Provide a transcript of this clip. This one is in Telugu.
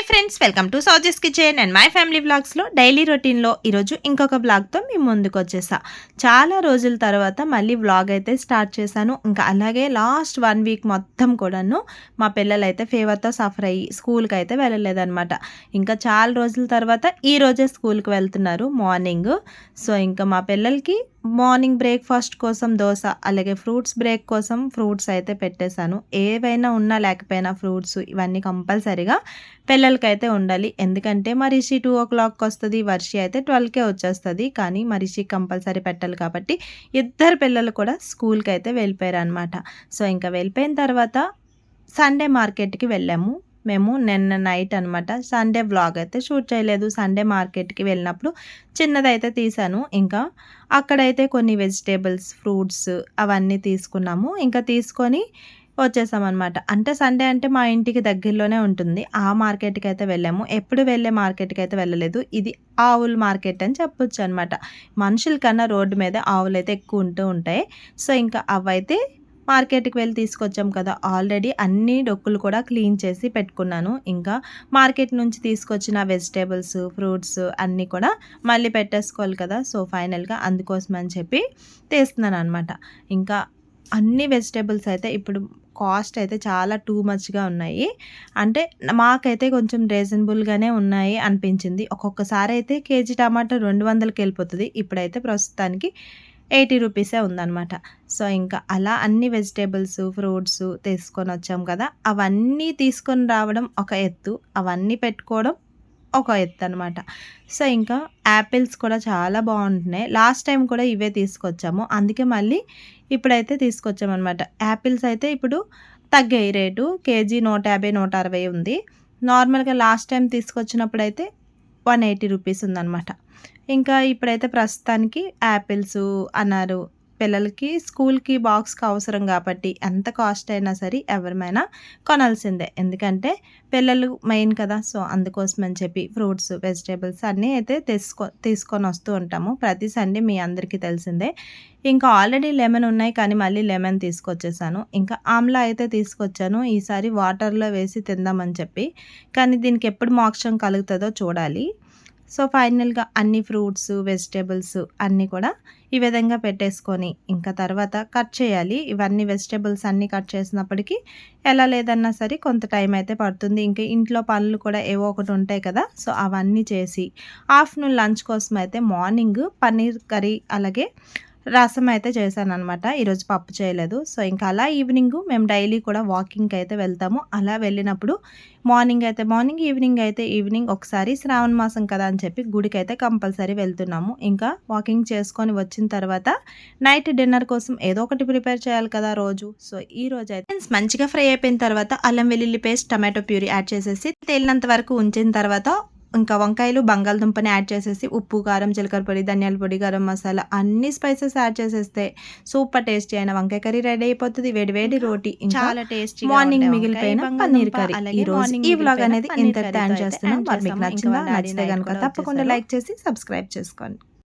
ఫ్రెండ్స్, వెల్కమ్ టు సౌజెస్ కిచెన్ అండ్ మై ఫ్యామిలీ వ్లాగ్స్లో డైలీ రొటీన్లో ఈరోజు ఇంకొక వ్లాగ్తో మీ ముందుకు వచ్చేసా. చాలా రోజుల తర్వాత మళ్ళీ వ్లాగ్ అయితే స్టార్ట్ చేశాను. ఇంకా అలాగే లాస్ట్ 1 వీక్ మొత్తం కూడాను మా పిల్లలు అయితే ఫీవర్తో సఫర్ అయ్యి స్కూల్కి అయితే వెళ్ళలేదన్నమాట. ఇంకా చాలా రోజుల తర్వాత ఈ రోజే స్కూల్కి వెళ్తున్నారు మార్నింగ్. సో ఇంకా మా పిల్లలకి మార్నింగ్ బ్రేక్ఫాస్ట్ కోసం దోశ, అలాగే ఫ్రూట్స్ బ్రేక్ కోసం ఫ్రూట్స్ అయితే పెట్టేశాను. ఏవైనా ఉన్నా లేకపోయినా ఫ్రూట్స్ ఇవన్నీ కంపల్సరీగా పిల్లలకైతే ఉండాలి. ఎందుకంటే మా రిషి 2 o'clock వస్తుంది, వర్షి అయితే 12కే వచ్చేస్తుంది. కానీ మా రిషి కంపల్సరీ పెట్టాలి కాబట్టి ఇద్దరు పిల్లలు కూడా స్కూల్కి అయితే వెళ్ళిపోయారు అనమాట. సో ఇంకా వెళ్ళిపోయిన తర్వాత సండే మార్కెట్కి వెళ్ళాము మేము. నిన్న నైట్ అనమాట. సండే వ్లాగ్ అయితే షూట్ చేయలేదు. సండే మార్కెట్కి వెళ్ళినప్పుడు చిన్నదైతే తీసాను. ఇంకా అక్కడైతే కొన్ని వెజిటేబుల్స్, ఫ్రూట్స్ అవన్నీ తీసుకున్నాము. ఇంకా తీసుకొని వచ్చేసామన్నమాట. అంటే సండే అంటే మా ఇంటికి దగ్గరలోనే ఉంటుంది. ఆ మార్కెట్కి అయితే వెళ్ళాము. ఎప్పుడు వెళ్ళే మార్కెట్కి అయితే వెళ్ళలేదు. ఇది ఆవుల మార్కెట్ అని చెప్పొచ్చు అనమాట. మనుషుల కన్నా రోడ్డు మీద ఆవులు అయితే ఎక్కువ ఉంటూ ఉంటాయి. సో ఇంకా అవైతే మార్కెట్కి వెళ్ళి తీసుకొచ్చాం కదా. ఆల్రెడీ అన్ని డొక్కులు కూడా క్లీన్ చేసి పెట్టుకున్నాను. ఇంకా మార్కెట్ నుంచి తీసుకొచ్చిన వెజిటేబుల్స్, ఫ్రూట్స్ అన్నీ కూడా మళ్ళీ పెట్టేసుకోవాలి కదా. సో ఫైనల్గా అందుకోసం అని చెప్పి తీస్తున్నాను అనమాట. ఇంకా అన్ని వెజిటేబుల్స్ అయితే ఇప్పుడు కాస్ట్ అయితే చాలా టూ మచ్గా ఉన్నాయి. అంటే మాకైతే కొంచెం రీజనబుల్గానే ఉన్నాయి అనిపించింది. ఒక్కొక్కసారి అయితే కేజీ టమాటా 200కి వెళ్ళిపోతుంది. ఇప్పుడైతే ప్రస్తుతానికి 80 రూపీసే ఉందన్నమాట. సో ఇంకా అలా అన్ని వెజిటేబుల్స్, ఫ్రూట్స్ తీసుకొని వచ్చాం కదా. అవన్నీ తీసుకొని రావడం ఒక ఎత్తు, అవన్నీ పెట్టుకోవడం ఒక ఎత్తు అనమాట. సో ఇంకా యాపిల్స్ కూడా చాలా బాగుంటున్నాయి. లాస్ట్ టైం కూడా ఇవే తీసుకొచ్చాము, అందుకే మళ్ళీ ఇప్పుడైతే తీసుకొచ్చామన్నమాట. యాపిల్స్ అయితే ఇప్పుడు తగ్గాయి రేటు. కేజీ 150, 160 ఉంది. నార్మల్గా లాస్ట్ టైం తీసుకొచ్చినప్పుడైతే 180 రూపీస్ ఉందన్నమాట. ఇంకా ఇప్పుడైతే ప్రస్తుతానికి యాపిల్స్ అన్నారు. పిల్లలకి స్కూల్కి బాక్స్కి అవసరం కాబట్టి ఎంత కాస్ట్ అయినా సరే ఎవరిమైనా కొనాల్సిందే. ఎందుకంటే పిల్లలు మెయిన్ కదా. సో అందుకోసం అని చెప్పి ఫ్రూట్స్, వెజిటేబుల్స్ అన్నీ అయితే తీసుకొని వస్తూ ఉంటాము ప్రతి సండే. మీ అందరికీ తెలిసిందే. ఇంకా ఆల్రెడీ లెమన్ ఉన్నాయి, కానీ మళ్ళీ లెమన్ తీసుకొచ్చేసాను. ఇంకా ఆమ్లా అయితే తీసుకొచ్చాను. ఈసారి వాటర్లో వేసి తిందామని చెప్పి. కానీ దీనికి ఎప్పుడు మోక్షం కలుగుతుందో చూడాలి. సో ఫైనల్గా అన్ని ఫ్రూట్స్, వెజిటేబుల్స్ అన్నీ కూడా ఈ విధంగా పెట్టేసుకొని ఇంకా తర్వాత కట్ చేయాలి. ఇవన్నీ వెజిటేబుల్స్ అన్నీ కట్ చేసినప్పటికీ ఎలా లేదన్నా సరే కొంత టైం అయితే పడుతుంది. ఇంకా ఇంట్లో పనులు కూడా ఏవో ఒకటి ఉంటాయి కదా. సో అవన్నీ చేసి ఆఫ్టర్నూన్ లంచ్ కోసం అయితే మార్నింగ్ పన్నీర్ కర్రీ అలాగే రసం అయితే చేశాననమాట. ఈరోజు పప్పు చేయలేదు. సో ఇంకా అలా ఈవినింగ్ మేము డైలీ కూడా వాకింగ్కి అయితే వెళ్తాము. అలా వెళ్ళినప్పుడు మార్నింగ్ అయితే మార్నింగ్, ఈవినింగ్ అయితే ఈవినింగ్, ఒకసారి శ్రావణ మాసం కదా అని చెప్పి గుడికి అయితే కంపల్సరీ వెళ్తున్నాము. ఇంకా వాకింగ్ చేసుకొని వచ్చిన తర్వాత నైట్ డిన్నర్ కోసం ఏదో ఒకటి ప్రిపేర్ చేయాలి కదా రోజు. సో ఈ రోజు అయితే మంచిగా ఫ్రై అయిపోయిన తర్వాత అల్లం వెల్లుల్లి పేస్ట్, టమాటో ప్యూరీ యాడ్ చేసేసి తేలినంత వరకు ఉంచిన తర్వాత ఇంకా వంకాయలు, బంగాళదుంపని యాడ్ చేసేసి ఉప్పు, కారం, జీలకర్ర పొడి, ధనియాల పొడి, గరం మసాలా అన్ని స్పైసెస్ యాడ్ చేసేస్తే సూపర్ టేస్టీ అయిన వంకాయ కర్రీ రెడీ అయిపోతుంది. వేడి వేడి రోటీ, చాలా టేస్టీ మార్నింగ్ మిగిలిపోయిన పన్నీర్ కర్రీ. ఈ రోజు ఈ వ్లాగ్ అనేది ఇంత టైం చేస్తున్నాం. మరి మీకు నచ్చిందా? నచ్చితే కనుక తప్పకుండా లైక్ చేసి సబ్స్క్రైబ్ చేసుకోండి.